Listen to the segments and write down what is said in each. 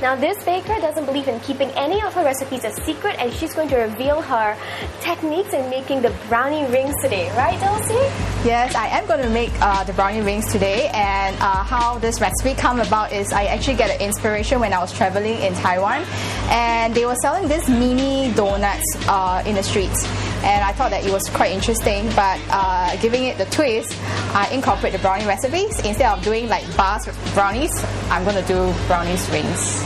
Now this baker doesn't believe in keeping any of her recipes a secret, and she's going to reveal her techniques in making the brownie rings today, right Delcie? Yes, I am going to make the brownie rings today, and how this recipe come about is I actually get an inspiration when I was traveling in Taiwan, and they were selling these mini donuts in the streets, and I thought that it was quite interesting, but giving it the twist, I incorporate the brownie recipes. Instead of doing like bars brownies, I'm going to do brownies rings.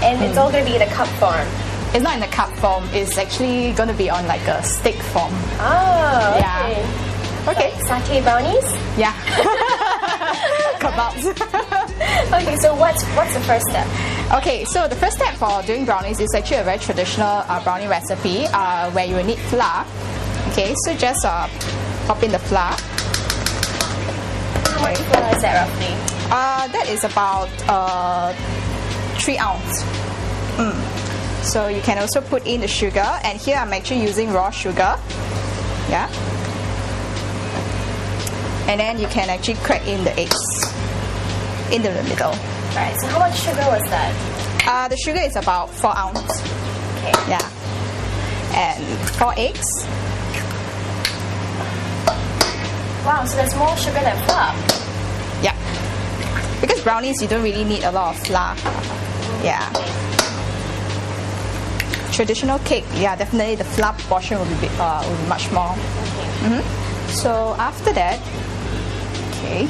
And it's all going to be in a cup form. It's not in a cup form, it's actually going to be on like a stick form. Oh, okay. Yeah. Okay. Like satay brownies? Yeah. Kebabs. Okay, so what's the first step? Okay, so the first step for doing brownies is actually a very traditional brownie recipe where you will need flour. Okay, so just pop in the flour. How much flour is that roughly? That is about 3 ounces. So you can also put in the sugar, and here I'm actually using raw sugar. Yeah. And then you can actually crack in the eggs in the middle. Right, so how much sugar was that? The sugar is about 4 ounces. Okay. Yeah. And 4 eggs. Wow, so there's more sugar than flour. Yeah. Because brownies, you don't really need a lot of flour. Yeah. Traditional cake, yeah, definitely the flour portion will be much more. Okay. So after that, okay,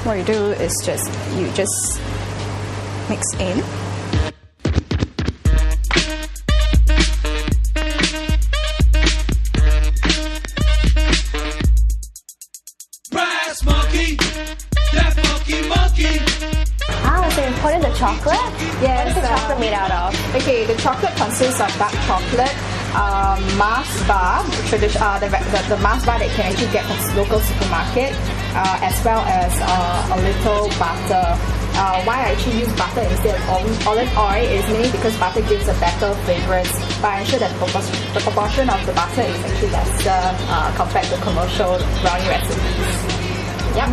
what you do is you just mix in. Brass monkey, that funky monkey. Ah, so you put in the chocolate? Yes. What is the chocolate made out of? Okay, the chocolate consists of dark chocolate, Mars bar, the Mars bar that you can actually get from local supermarket, as well as a little butter. Why I actually use butter instead of olive oil is mainly because butter gives a better fragrance, but I ensure that the proportion of the butter is actually lesser compared to commercial brownie recipes. Yep.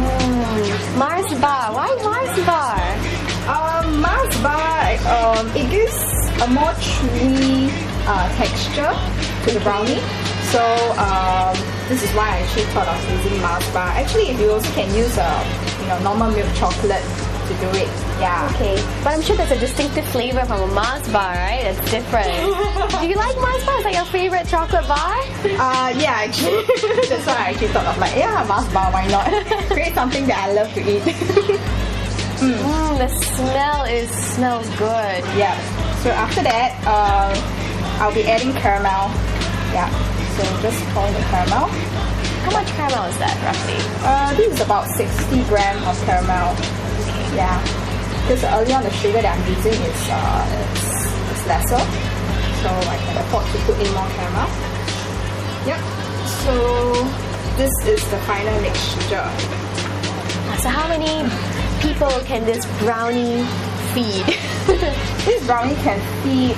Mars bar. Why Mars bar? Mars bar, it gives a more chewy texture to the brownie. So this is why I actually thought of using Mars bar. Actually, you also can use normal milk chocolate to do it. Yeah. Okay, but I'm sure there's a distinctive flavor from a Mars bar, right? It's different. Do you like Mars bar? Is that your favorite chocolate bar? Yeah, actually. That's why I actually thought of Mars bar, why not? Create something that I love to eat. The smell smells good. Yeah. So after that, I'll be adding caramel. Yeah. So just pour in the caramel. How much caramel is that, roughly? This is about 60 grams of caramel. Yeah. Because early on the sugar that I'm using is lesser, so I can afford to put in more caramel. Yep. So this is the final mixture. So how many people can this brownie feed? This brownie can feed,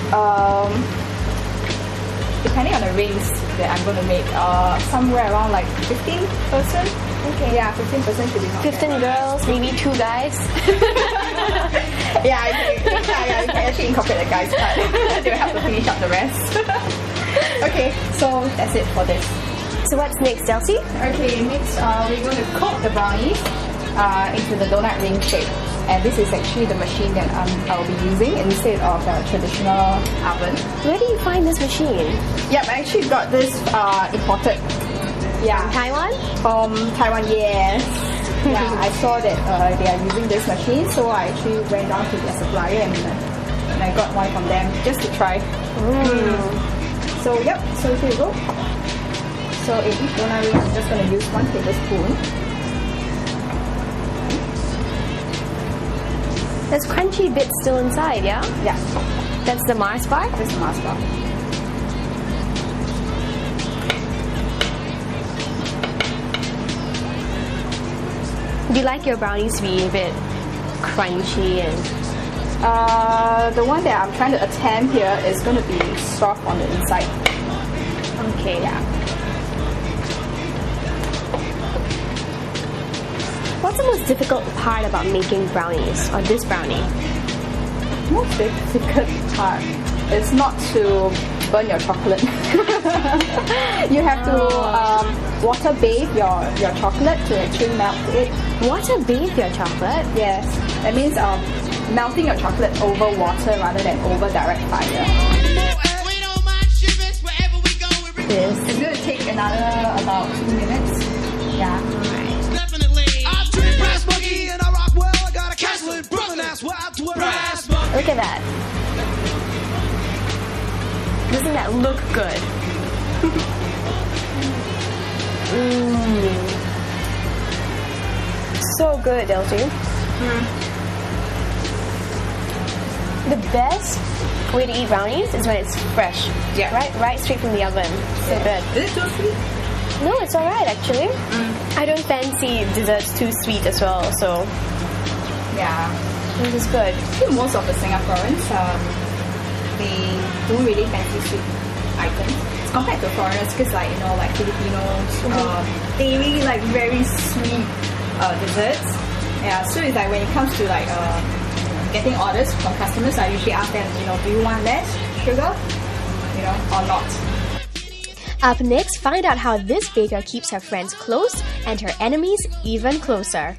depending on the rings that I'm going to make, somewhere around like 15 person. Okay. Yeah, 15% should be not 15 girls, maybe 2 guys. Yeah, you can actually incorporate the guys part. They will have to finish up the rest. Okay, so that's it for this. So what's next, Delcie? Okay, next we're going to coat the brownies into the donut ring shape. And this is actually the machine that I'll be using instead of a traditional oven. Where do you find this machine? Yep, I actually got this imported. Yeah. From Taiwan? From Taiwan, yes. Yeah, I saw that they are using this machine, so I actually went down to their supplier and I got one from them just to try. So yep, so here you go. So in each donut ring, I'm just going to use 1 tablespoon. There's crunchy bits still inside, yeah? Yeah. That's the Mars bar? This is the Mars bar. Do you like your brownies to be a bit crunchy and... The one that I'm trying to attempt here is going to be soft on the inside. Okay. Yeah. What's the most difficult part about making brownies, or this brownie? most difficult part is not to burn your chocolate. You have to water bathe your chocolate to actually melt it. Water bathe your chocolate? Yes, that means melting your chocolate over water rather than over direct fire. This. It's going to take another about 2 minutes. Yeah. Look at that. Doesn't that look good? So good, Delcie. The best way to eat brownies is when it's fresh. Yeah. Right straight from the oven. So good. Is it too sweet? No, it's alright actually. I don't fancy desserts too sweet as well, so Yeah. this is good. I think most of the Singaporeans, they don't really fancy sweet items. It's compared to foreigners, because like, you know, like Filipinos, they really like very sweet desserts. Yeah, so it's like when it comes to like getting orders from customers, I usually ask them, you know, do you want less sugar, you know, or not? Up next, find out how this baker keeps her friends close and her enemies even closer.